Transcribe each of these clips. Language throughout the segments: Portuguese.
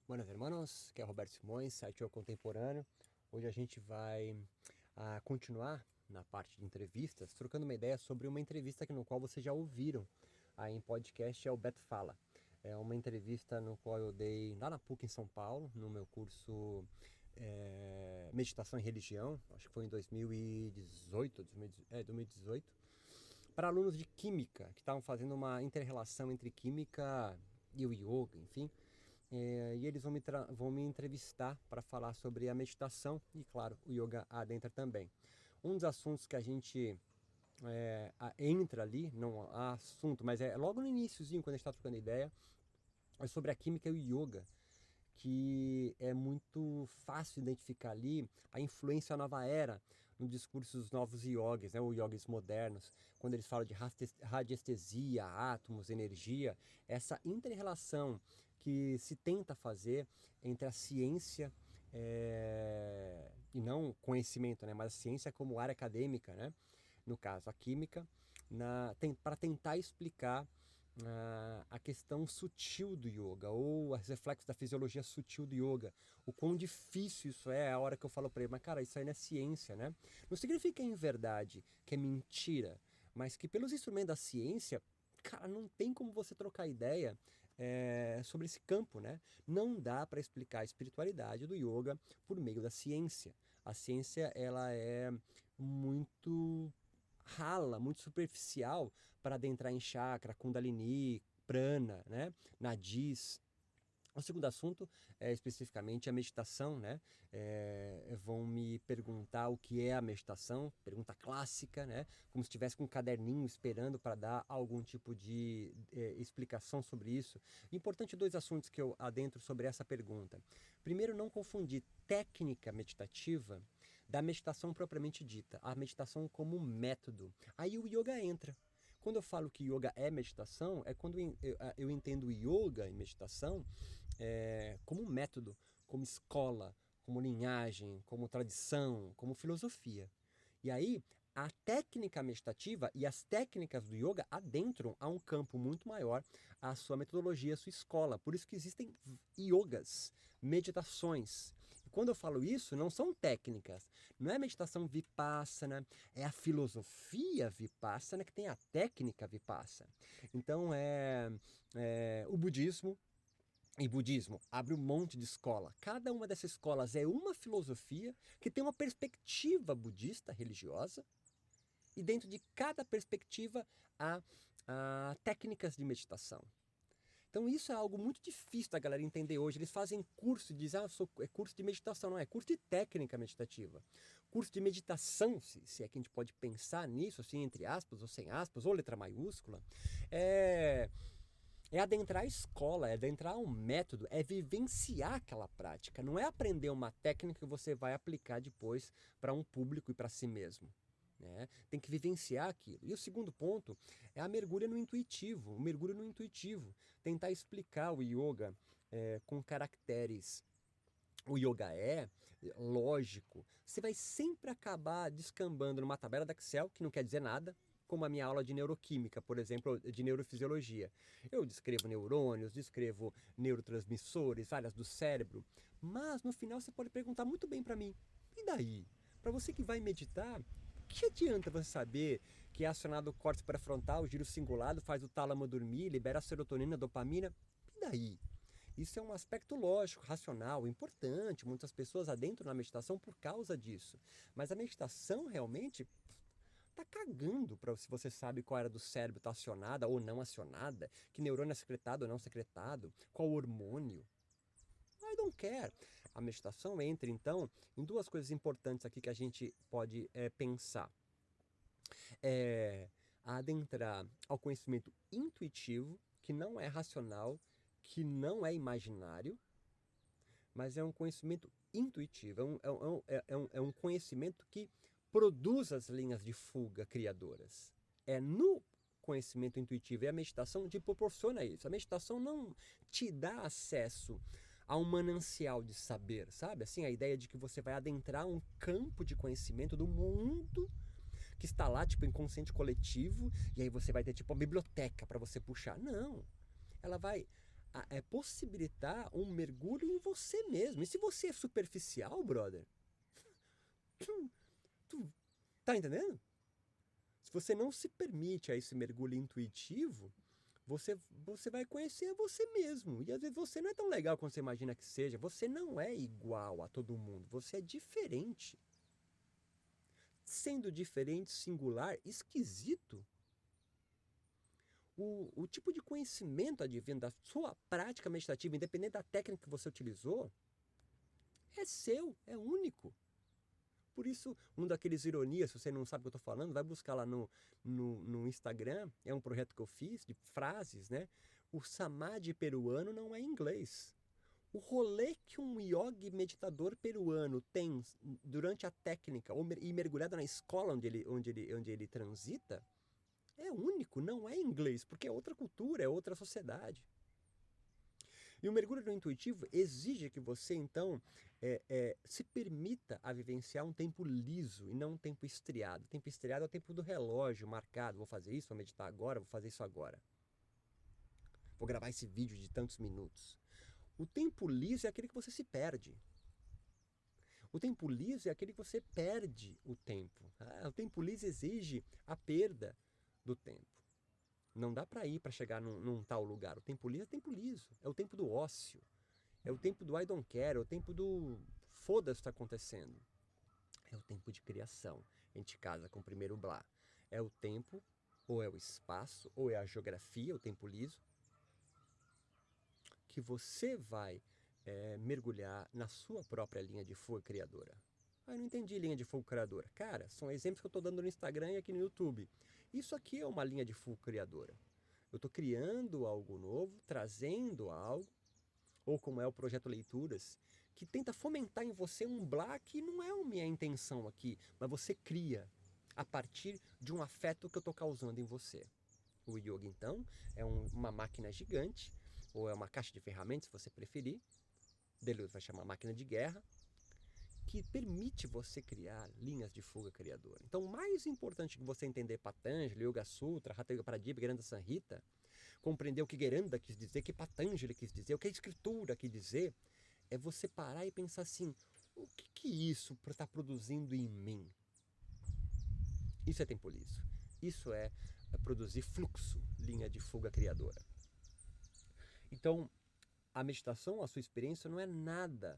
Buenas hermanos, que é Roberto Simões, site Eu Contemporâneo. Hoje a gente vai continuar na parte de entrevistas, trocando uma ideia sobre uma entrevista no qual vocês já ouviram aí em podcast, é o Beto Fala. É uma entrevista no qual eu dei lá na PUC em São Paulo, no meu curso Meditação e Religião, acho que foi em 2018, para alunos de Química, que estavam fazendo uma inter-relação entre Química e o Yoga, enfim. E eles vão me entrevistar para falar sobre a meditação e, claro, o yoga adentro também. Um dos assuntos que a gente entra ali, não há assunto, mas é logo no iníciozinho, quando a gente está trocando ideia, é sobre a química e o yoga, que é muito fácil identificar ali a influência da nova era no discurso dos novos yogis, né, os yogis modernos, quando eles falam de radiestesia, átomos, energia, essa inter-relação que se tenta fazer entre a ciência e não conhecimento, né, mas a ciência como área acadêmica, né, no caso a química, para tentar explicar a questão sutil do yoga, ou os reflexos da fisiologia sutil do yoga. O quão difícil isso é a hora que eu falo para ele, mas cara, isso aí não é ciência, né? Não significa em verdade que é mentira, mas que pelos instrumentos da ciência, cara, não tem como você trocar ideia sobre esse campo, né? Não dá para explicar a espiritualidade do yoga por meio da ciência. A ciência, ela é muito rala, muito superficial para adentrar em chakra, kundalini, prana, né? Nadis. O segundo assunto é especificamente a meditação, né? Vão me perguntar o que é a meditação, pergunta clássica, né? Como se estivesse com um caderninho esperando para dar algum tipo de explicação sobre isso. Importante dois assuntos que eu adentro sobre essa pergunta. Primeiro, não confundir técnica meditativa da meditação propriamente dita, a meditação como método. Aí o yoga entra. Quando eu falo que yoga é meditação, é quando eu entendo yoga e meditação como método, como escola, como linhagem, como tradição, como filosofia. E aí, a técnica meditativa e as técnicas do yoga adentram a um campo muito maior a sua metodologia, a sua escola. Por isso que existem yogas, meditações. E quando eu falo isso, não são técnicas. Não é meditação vipassana, é a filosofia vipassana que tem a técnica vipassana. Então, o budismo, e budismo abre um monte de escola. Cada uma dessas escolas é uma filosofia que tem uma perspectiva budista religiosa, e dentro de cada perspectiva há técnicas de meditação. Então isso é algo muito difícil da galera entender hoje. Eles fazem curso e dizem, é curso de meditação. Não, é curso de técnica meditativa. Curso de meditação, se é que a gente pode pensar nisso, assim, entre aspas ou sem aspas, ou letra maiúscula, é adentrar a escola, é adentrar um método, é vivenciar aquela prática. Não é aprender uma técnica que você vai aplicar depois para um público e para si mesmo. Né? Tem que vivenciar aquilo. E o segundo ponto é a mergulha no intuitivo. O mergulho no intuitivo. Tentar explicar o yoga com caracteres. O yoga lógico. Você vai sempre acabar descambando numa tabela da Excel, que não quer dizer nada, como a minha aula de neuroquímica, por exemplo, de neurofisiologia. Eu descrevo neurônios, descrevo neurotransmissores, áreas do cérebro, mas no final você pode perguntar muito bem para mim, e daí? Para você que vai meditar, que adianta você saber que é acionado o córtex pré-frontal, o giro cingulado, faz o tálamo dormir, libera a serotonina, a dopamina? E daí? Isso é um aspecto lógico, racional, importante. Muitas pessoas adentram na meditação por causa disso. Mas a meditação realmente tá cagando para se você sabe qual área do cérebro está acionada ou não acionada, que neurônio é secretado ou não secretado, qual hormônio. I don't care. A meditação entra, então, em duas coisas importantes aqui que a gente pode pensar. Adentrar ao conhecimento intuitivo, que não é racional, que não é imaginário, mas é um conhecimento intuitivo, é um conhecimento que produz as linhas de fuga criadoras. É no conhecimento intuitivo e a meditação te proporciona isso. A meditação não te dá acesso a um manancial de saber, sabe? Assim, a ideia de que você vai adentrar um campo de conhecimento do mundo que está lá, tipo, inconsciente coletivo, e aí você vai ter, tipo, uma biblioteca para você puxar. Não. Ela vai possibilitar um mergulho em você mesmo. E se você é superficial, brother, tu tá entendendo? Se você não se permite a esse mergulho intuitivo, você vai conhecer você mesmo. E às vezes você não é tão legal quanto você imagina que seja. Você não é igual a todo mundo. Você é diferente. Sendo diferente, singular, esquisito, o tipo de conhecimento advindo da sua prática meditativa, independente da técnica que você utilizou, é seu, é único. Por isso, um daqueles ironias, se você não sabe o que eu estou falando, vai buscar lá no Instagram, é um projeto que eu fiz de frases, né? O samadhi peruano não é inglês. O rolê que um yogi meditador peruano tem durante a técnica e mergulhado na escola onde ele transita, é único, não é inglês, porque é outra cultura, é outra sociedade. E o mergulho no intuitivo exige que você, então, se permita a vivenciar um tempo liso e não um tempo estriado. O tempo estriado é o tempo do relógio marcado. Vou fazer isso, vou meditar agora, vou fazer isso agora. Vou gravar esse vídeo de tantos minutos. O tempo liso é aquele que você se perde. O tempo liso é aquele que você perde o tempo. O tempo liso exige a perda do tempo. Não dá para ir para chegar num tal lugar. O tempo liso é tempo liso. É o tempo do ócio. É o tempo do I don't care. É o tempo do foda-se está acontecendo. É o tempo de criação. A gente casa com o primeiro blá. É o tempo, ou é o espaço, ou é a geografia, o tempo liso, que você vai mergulhar na sua própria linha de fuga criadora. Eu não entendi linha de fuga criadora. Cara, são exemplos que eu estou dando no Instagram e aqui no YouTube. Isso aqui é uma linha de fuga criadora. Eu estou criando algo novo, trazendo algo, ou como é o Projeto Leituras, que tenta fomentar em você um blá que não é a minha intenção aqui, mas você cria a partir de um afeto que eu estou causando em você. O yoga, então, é uma máquina gigante, ou é uma caixa de ferramentas, se você preferir, Deleuze vai chamar máquina de guerra, que permite você criar linhas de fuga criadora. Então, o mais importante que você entender Patanjali, Yoga Sutra, Hatha Yoga Pradipika, Granda Sanhita, compreender o que Geranda quis dizer, o que Patanjali quis dizer, o que a escritura quis dizer, é você parar e pensar assim, o que isso está produzindo em mim? Isso é tempo liso. Isso é produzir fluxo, linha de fuga criadora. Então, a meditação, a sua experiência não é nada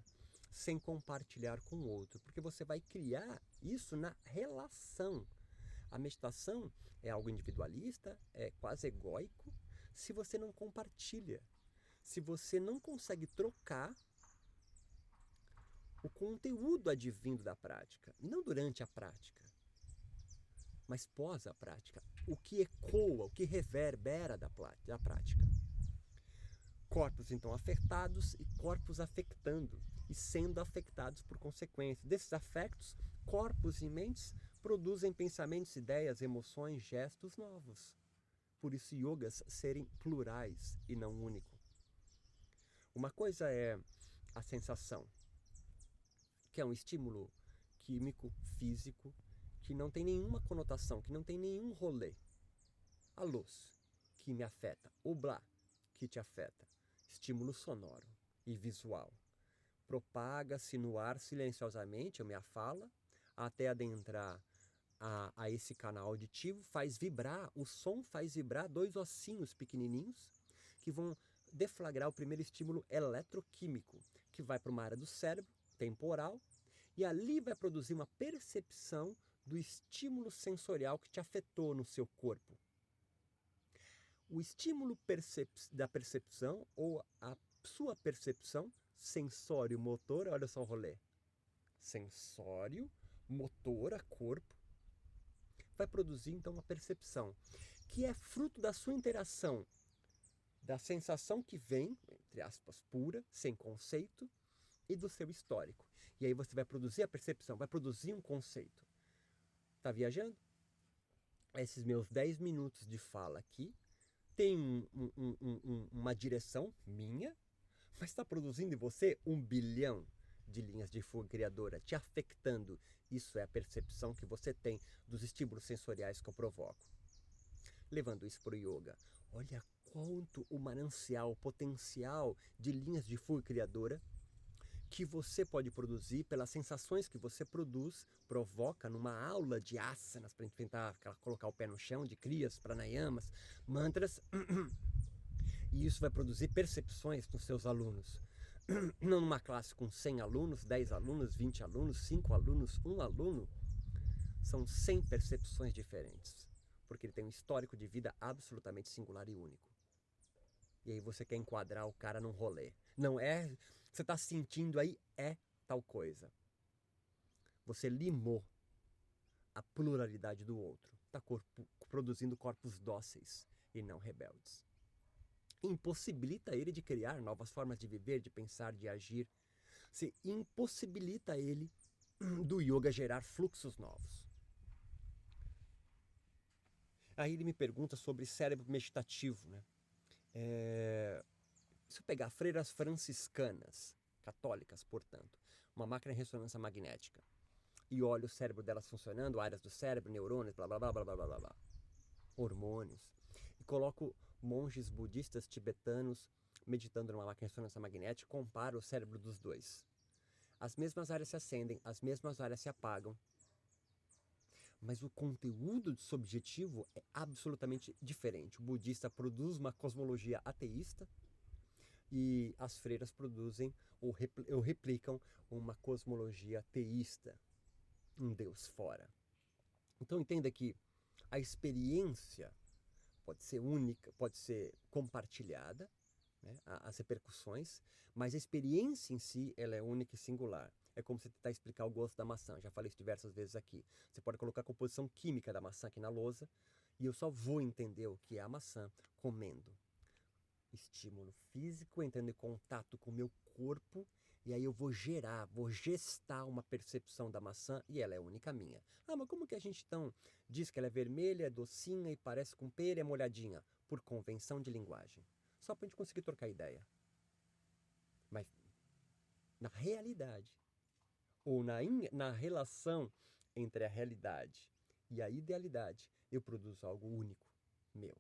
sem compartilhar com o outro, porque você vai criar isso na relação. A meditação é algo individualista, é quase egóico, se você não compartilha, se você não consegue trocar o conteúdo advindo da prática, e não durante a prática, mas pós a prática, o que ecoa, o que reverbera da prática. Corpos então afetados e corpos afetando e sendo afetados por consequência. Desses afetos, corpos e mentes produzem pensamentos, ideias, emoções, gestos novos. Por isso, yogas serem plurais e não único. Uma coisa é a sensação, que é um estímulo químico, físico, que não tem nenhuma conotação, que não tem nenhum rolê. A luz, que me afeta. O blá, que te afeta. Estímulo sonoro e visual. Propaga-se no ar silenciosamente a minha fala, até adentrar a esse canal auditivo, faz vibrar, o som faz vibrar dois ossinhos pequenininhos que vão deflagrar o primeiro estímulo eletroquímico, que vai para uma área do cérebro, temporal, e ali vai produzir uma percepção do estímulo sensorial que te afetou no seu corpo. O estímulo da percepção ou a sua percepção sensório-motor, olha só o rolê. Sensório, motora, corpo, vai produzir então uma percepção que é fruto da sua interação, da sensação que vem, entre aspas, pura, sem conceito, e do seu histórico. E aí você vai produzir a percepção, vai produzir um conceito. Tá viajando? Esses meus 10 minutos de fala aqui tem uma direção minha, mas está produzindo em você 1 bilhão de linhas de fuga criadora, te afetando. Isso é a percepção que você tem dos estímulos sensoriais que eu provoco. Levando isso para o yoga, olha quanto o manancial, o potencial de linhas de fuga criadora que você pode produzir pelas sensações que você provoca numa aula de asanas, para tentar colocar o pé no chão, de kriyas, pranayamas, mantras, e isso vai produzir percepções nos seus alunos. Não numa classe com 100 alunos, 10 alunos, 20 alunos, 5 alunos, 1 aluno, são 100 percepções diferentes, porque ele tem um histórico de vida absolutamente singular e único. E aí você quer enquadrar o cara num rolê. Não é, você está sentindo aí, é tal coisa. Você limou a pluralidade do outro. Está produzindo corpos dóceis e não rebeldes. Impossibilita ele de criar novas formas de viver, de pensar, de agir. Você impossibilita ele do yoga gerar fluxos novos. Aí ele me pergunta sobre cérebro meditativo, né? Se eu pegar freiras franciscanas, católicas, portanto, uma máquina de ressonância magnética, e olho o cérebro delas funcionando, áreas do cérebro, neurônios, blá blá blá blá blá blá blá, hormônios, e coloco monges budistas tibetanos meditando numa máquina de ressonância magnética, comparo o cérebro dos dois. As mesmas áreas se acendem, as mesmas áreas se apagam, mas o conteúdo subjetivo é absolutamente diferente. O budista produz uma cosmologia ateísta e as freiras produzem ou replicam uma cosmologia teísta, um Deus fora. Então entenda que a experiência pode ser única, pode ser compartilhada, né, as repercussões, mas a experiência em si ela é única e singular. É como você tentar explicar o gosto da maçã. Já falei isso diversas vezes aqui. Você pode colocar a composição química da maçã aqui na lousa e eu só vou entender o que é a maçã comendo. Estímulo físico, entrando em contato com o meu corpo, e aí eu vou gestar uma percepção da maçã e ela é única minha. Ah, mas como que a gente então diz que ela é vermelha, é docinha e parece com pera e é molhadinha? Por convenção de linguagem. Só para a gente conseguir trocar ideia. Mas na realidade, ou na relação entre a realidade e a idealidade, eu produzo algo único, meu.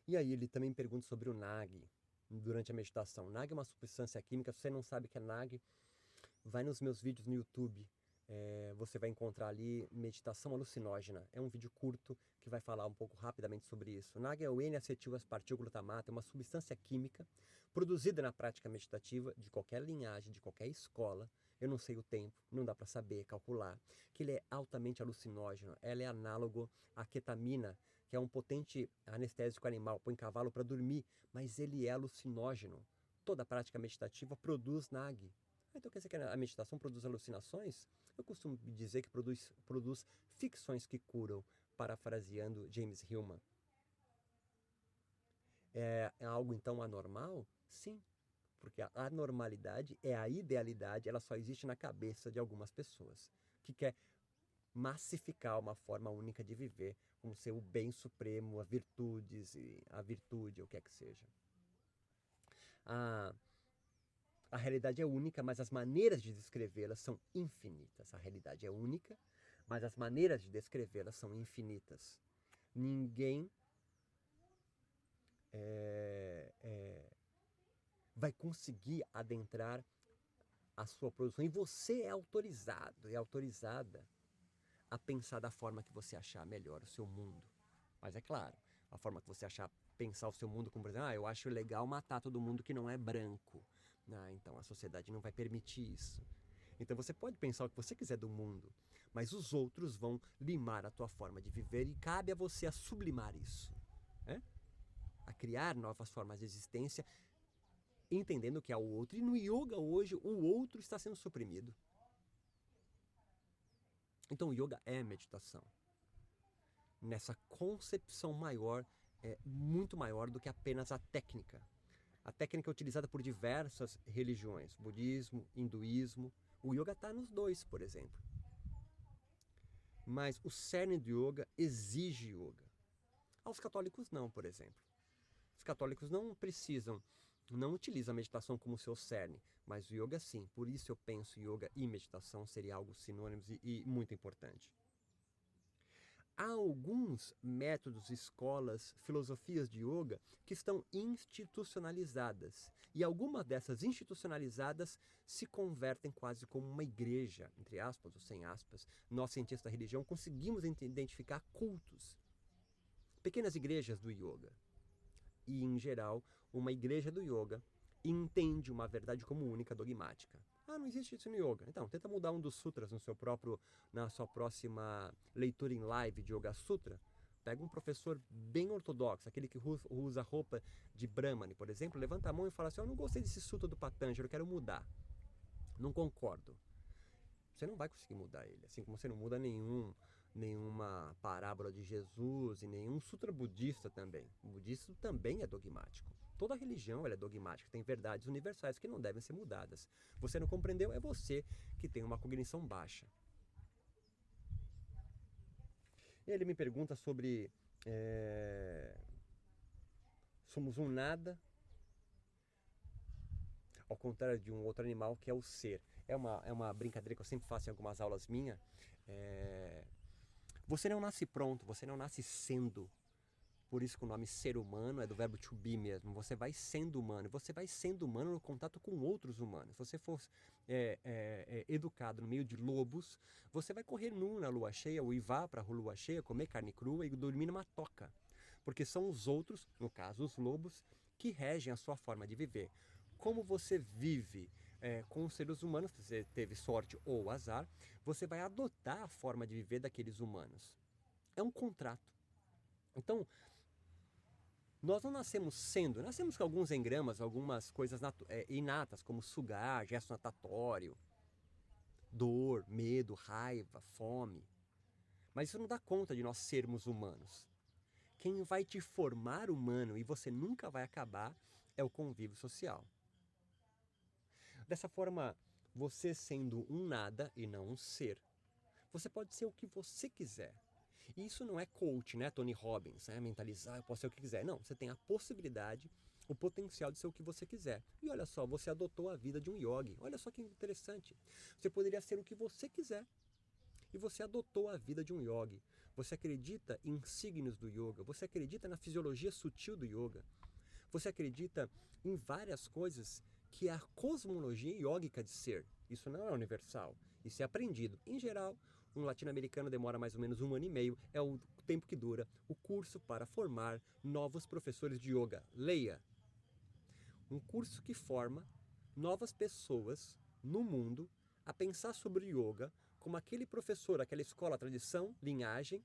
E aí ele também pergunta sobre o nag durante a meditação. Nag é uma substância química, se você não sabe o que é nag, vai nos meus vídeos no YouTube. Você vai encontrar ali meditação alucinógena. É um vídeo curto que vai falar um pouco rapidamente sobre isso. O nag é o N-acetil-aspartil-glutamato, é uma substância química produzida na prática meditativa de qualquer linhagem, de qualquer escola. Eu não sei o tempo, não dá para saber, calcular. Que ele é altamente alucinógeno. Ela é análogo à ketamina, que é um potente anestésico animal, põe cavalo para dormir, mas ele é alucinógeno. Toda prática meditativa produz nag. Então quer dizer que a meditação produz alucinações? Eu costumo dizer que produz ficções que curam, parafraseando James Hillman. É algo então anormal? Sim, porque a anormalidade é a idealidade, ela só existe na cabeça de algumas pessoas, que quer massificar uma forma única de viver, como ser o bem supremo, as virtudes, a virtude, ou o que é que seja. A realidade é única, mas as maneiras de descrevê-la são infinitas. A realidade é única, mas as maneiras de descrevê-la são infinitas. Ninguém vai conseguir adentrar a sua produção. E você é autorizado e autorizada a pensar da forma que você achar melhor o seu mundo. Mas é claro, a forma que você achar pensar o seu mundo, como por exemplo, eu acho legal matar todo mundo que não é branco. Então a sociedade não vai permitir isso. Então você pode pensar o que você quiser do mundo, mas os outros vão limar a tua forma de viver e cabe a você a sublimar isso, né? A criar novas formas de existência, entendendo que há o outro. E no yoga hoje, o outro está sendo suprimido. Então o yoga é meditação. Nessa concepção maior, muito maior do que apenas a técnica. A técnica é utilizada por diversas religiões, budismo, hinduísmo. O yoga está nos dois, por exemplo. Mas o cerne do yoga exige yoga. Aos católicos não, por exemplo. Os católicos não utilizam a meditação como seu cerne, mas o yoga sim. Por isso eu penso yoga e meditação seria algo sinônimos e muito importante. Há alguns métodos, escolas, filosofias de yoga que estão institucionalizadas. E algumas dessas institucionalizadas se convertem quase como uma igreja, entre aspas ou sem aspas. Nós, cientistas da religião, conseguimos identificar cultos, pequenas igrejas do yoga. E, em geral, uma igreja do yoga entende uma verdade como única, dogmática. Ah, não existe isso no yoga. Então, tenta mudar um dos sutras na sua próxima leitura em live de Yoga Sutra. Pega um professor bem ortodoxo, aquele que usa roupa de Brahmani, por exemplo, levanta a mão e fala assim, eu não gostei desse sutra do Patanjali, eu quero mudar. Não concordo. Você não vai conseguir mudar ele, assim como você não muda nenhuma parábola de Jesus e nenhum sutra budista também. O budismo também é dogmático. Toda religião é dogmática, tem verdades universais que não devem ser mudadas. Você não compreendeu? É você que tem uma cognição baixa. E ele me pergunta sobre... somos um nada, ao contrário de um outro animal que é o ser. É uma brincadeira que eu sempre faço em algumas aulas minhas. Você não nasce pronto, você não nasce sendo. Por isso que o nome ser humano é do verbo to be mesmo. Você vai sendo humano. Você vai sendo humano no contato com outros humanos. Se você for educado no meio de lobos, você vai correr nu na lua cheia, ou ir vá para a lua cheia, comer carne crua e dormir numa toca. Porque são os outros, no caso os lobos, que regem a sua forma de viver. Como você vive com os seres humanos, se você teve sorte ou azar, você vai adotar a forma de viver daqueles humanos. É um contrato. Então, nós não nascemos sendo, nascemos com alguns engramas, algumas coisas inatas, como sugar, gesto natatório, dor, medo, raiva, fome. Mas isso não dá conta de nós sermos humanos. Quem vai te formar humano e você nunca vai acabar é o convívio social. Dessa forma, você sendo um nada e não um ser, você pode ser o que você quiser. E isso não é coach, né, Tony Robbins, né? Mentalizar, eu posso ser o que quiser. Não, você tem a possibilidade, o potencial de ser o que você quiser. E olha só, você adotou a vida de um yogi. Olha só que interessante. Você poderia ser o que você quiser. E você adotou a vida de um yogi. Você acredita em signos do yoga. Você acredita na fisiologia sutil do yoga. Você acredita em várias coisas que é a cosmologia yógica de ser. Isso não é universal. Isso é aprendido. Em geral, um latino-americano demora mais ou menos 1 ano e meio, é o tempo que dura o curso para formar novos professores de yoga. Leia! Um curso que forma novas pessoas no mundo a pensar sobre yoga como aquele professor, aquela escola, tradição, linhagem,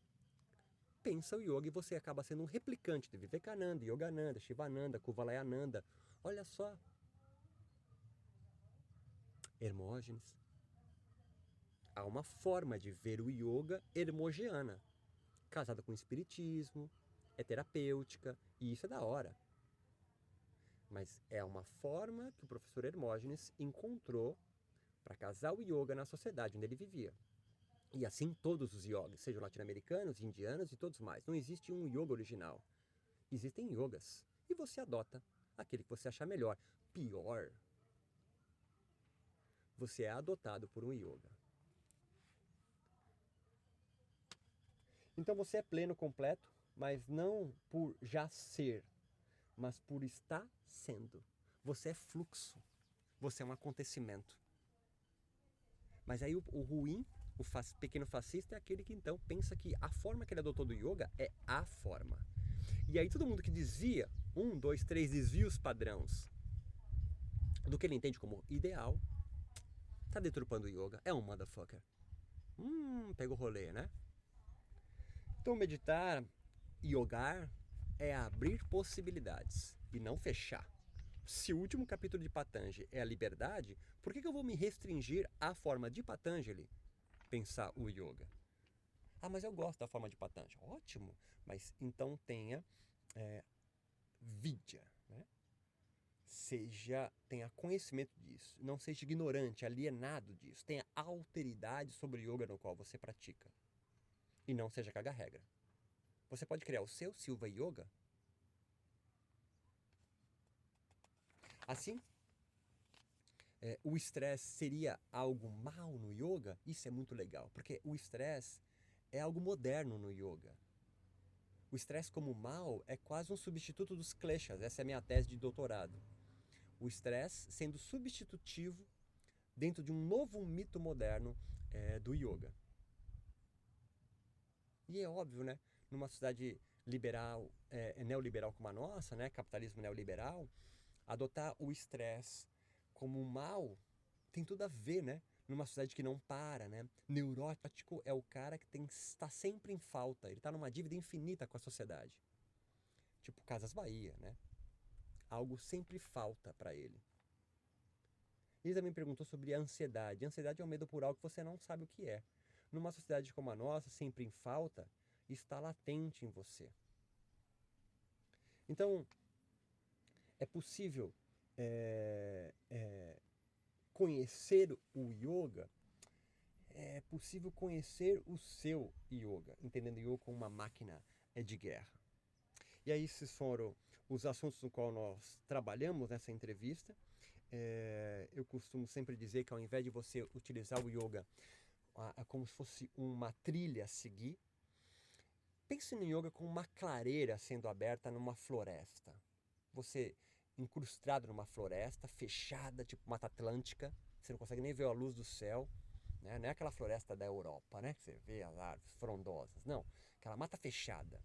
pensa o yoga e você acaba sendo um replicante de Vivekananda, Yogananda, Shivananda, Kuvalayananda. Olha só. Hermógenes. Há uma forma de ver o yoga hermogeana, casada com o espiritismo, é terapêutica, e isso é da hora. Mas é uma forma que o professor Hermógenes encontrou para casar o yoga na sociedade onde ele vivia. E assim todos os yogis, sejam latino-americanos, indianos e todos mais. Não existe um yoga original. Existem yogas. E você adota aquele que você achar melhor. Pior, você é adotado por um yoga. Então você é pleno, completo, mas não por já ser, mas por estar sendo. Você é fluxo. Você é um acontecimento. Mas aí o ruim, pequeno fascista, é aquele que então pensa que a forma que ele adotou do yoga é a forma. E aí todo mundo que desvia, 1, 2, 3 desvios padrões do que ele entende como ideal, tá deturpando o yoga, é um motherfucker. Pega o rolê, né? Então meditar, yogar, é abrir possibilidades e não fechar. Se o último capítulo de Patanjali é a liberdade, por que eu vou me restringir à forma de Patanjali pensar o yoga? Ah, mas eu gosto da forma de Patanjali. Ótimo, mas então tenha vidya, né? Tenha conhecimento disso, não seja ignorante, alienado disso, tenha alteridade sobre o yoga no qual você pratica e não seja caga-regra. Você pode criar o seu Silva Yoga. Assim, o estresse seria algo mal no yoga? Isso é muito legal, porque o estresse é algo moderno no yoga. O estresse como mal é quase um substituto dos kleshas, essa é a minha tese de doutorado. O estresse sendo substitutivo dentro de um novo mito moderno do yoga. E é óbvio, né? Numa sociedade liberal, neoliberal como a nossa, né? Capitalismo neoliberal, adotar o estresse como um mal tem tudo a ver, né? Numa sociedade que não para, né? Neurótico é o cara que está sempre em falta, ele está numa dívida infinita com a sociedade. Tipo Casas Bahia, né? Algo sempre falta para ele. Ele também perguntou sobre a ansiedade. A ansiedade é um medo por algo que você não sabe o que é. Numa sociedade como a nossa, sempre em falta, está latente em você. Então, é possível conhecer o yoga, é possível conhecer o seu yoga, entendendo o yoga como uma máquina de guerra. E aí esses foram os assuntos no qual nós trabalhamos nessa entrevista. Eu costumo sempre dizer que ao invés de você utilizar o yoga como se fosse uma trilha a seguir, pense no yoga como uma clareira sendo aberta numa floresta. Você incrustado numa floresta, fechada, tipo Mata Atlântica, você não consegue nem ver a luz do céu, né? Não é aquela floresta da Europa, né? Que você vê as árvores frondosas, não. Aquela mata fechada.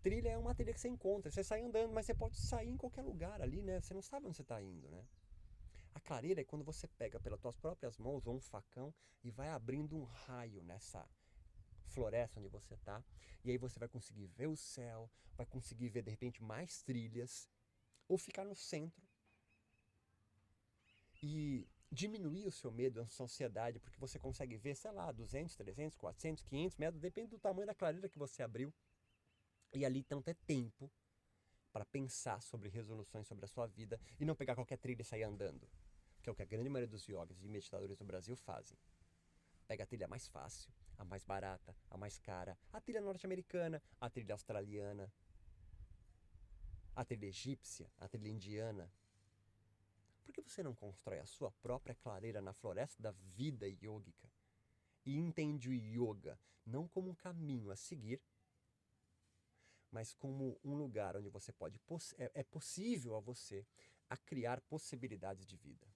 Trilha é uma trilha que você encontra, você sai andando, mas você pode sair em qualquer lugar ali, né? Você não sabe onde você está indo, né? A clareira é quando você pega pelas tuas próprias mãos ou um facão e vai abrindo um raio nessa floresta onde você está, e aí você vai conseguir ver o céu, vai conseguir ver de repente mais trilhas, ou ficar no centro e diminuir o seu medo, a sua ansiedade, porque você consegue ver, sei lá, 200, 300, 400, 500 metros, depende do tamanho da clareira que você abriu. E ali então ter tempo para pensar sobre resoluções sobre a sua vida e não pegar qualquer trilha e sair andando, que é o que a grande maioria dos yogas e meditadores do Brasil fazem. Pega a trilha mais fácil, a mais barata, a mais cara, a trilha norte-americana, a trilha australiana, a trilha egípcia, a trilha indiana. Por que você não constrói a sua própria clareira na floresta da vida yógica e entende o yoga não como um caminho a seguir, mas como um lugar onde você pode é possível a você a criar possibilidades de vida?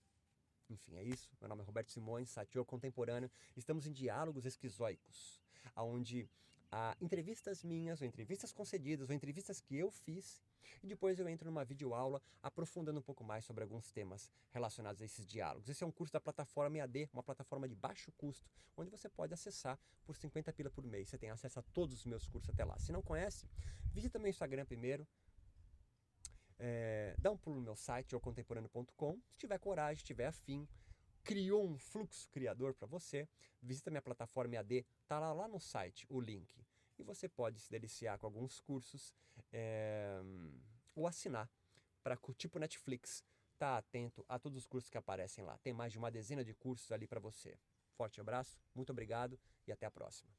Enfim, é isso. Meu nome é Roberto Simões, Sati Yoga Contemporâneo. Estamos em Diálogos Esquizoicos, onde há entrevistas minhas, ou entrevistas concedidas, ou entrevistas que eu fiz, e depois eu entro numa videoaula aprofundando um pouco mais sobre alguns temas relacionados a esses diálogos. Esse é um curso da plataforma EAD, uma plataforma de baixo custo, onde você pode acessar por 50 pila por mês. Você tem acesso a todos os meus cursos até lá. Se não conhece, visita meu Instagram primeiro, dá um pulo no meu site, yogacontemporâneo.com, se tiver coragem, se tiver afim, criou um fluxo criador para você, visita minha plataforma EAD, tá lá no site o link. E você pode se deliciar com alguns cursos ou assinar para tipo Netflix. Tá atento a todos os cursos que aparecem lá. Tem mais de uma dezena de cursos ali para você. Forte abraço, muito obrigado e até a próxima.